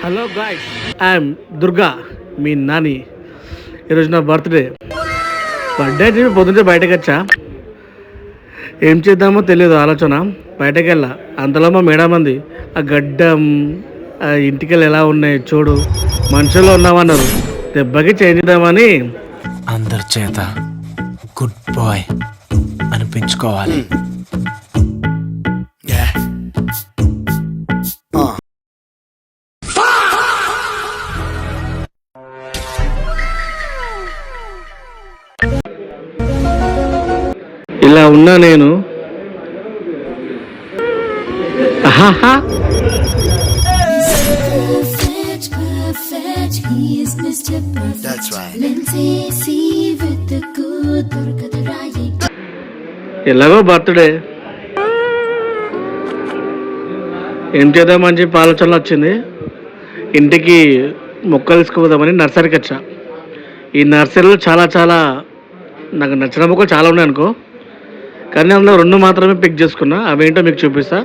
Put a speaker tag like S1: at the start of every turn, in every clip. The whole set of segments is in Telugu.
S1: హలో గాయ్స్, ఐఎమ్ దుర్గా, మీ నాని. ఈరోజు నా బర్త్డే అని చెప్పి పొద్దున్నే బయటకు వచ్చా. ఏం చేద్దామో తెలియదు ఆలోచన. బయటకు వెళ్ళా, అంతలో మా మేడం అంది, ఆ గడ్డం ఆ ఇంటికెళ్ళి ఎలా ఉన్నాయి చూడు, మనుషుల్లో ఉన్నామన్నారు. దెబ్బకి చేంజ్ చేద్దామని
S2: అందరి చేత గుడ్ బాయ్ అనిపించుకోవాలి.
S1: ఇలా ఉన్నా నేను. ఎలాగో బర్త్డే, ఏం చేద్దామని చెప్పి ఆలోచనలు వచ్చింది. ఇంటికి మొక్కలు తీసుకుపోదామని నర్సరీకి వచ్చా. ఈ నర్సరీలో చాలా చాలా నాకు నచ్చిన మొక్కలు చాలా ఉన్నాయి అనుకో, కానీ అందులో 2 మాత్రమే పిక్ చేసుకున్నా. అవేంటో మీకు చూపిస్తా,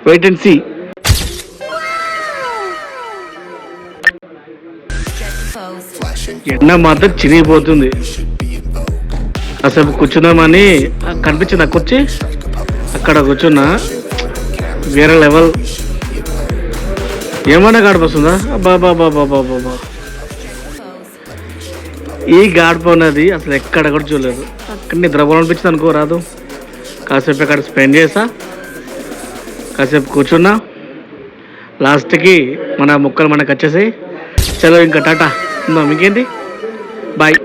S1: వెయిట్ అండ్ సీ. ఎండ మాత్రం చిరిగిపోతుంది. అసలు కూర్చుందామని కనిపించింది ఆ కుర్చీ, అక్కడ కూర్చున్నా. వేరే లెవెల్. ఏమన్నా గడిపొస్తుందా? బాబా బాబా బాబా, ఈ గాడిపో ఉన్నది అసలు ఎక్కడ కూడా చూడలేదు. అక్కడ నిద్రపోవాలనిపించింది అనుకో, రాదు. కాసేపు అక్కడ స్పెండ్ చేసా, కాసేపు కూర్చున్నా. లాస్ట్కి మన ముక్కలు మనకు వచ్చేసాయి. చలో ఇంకా టాటా, మీకేంటి, బాయ్.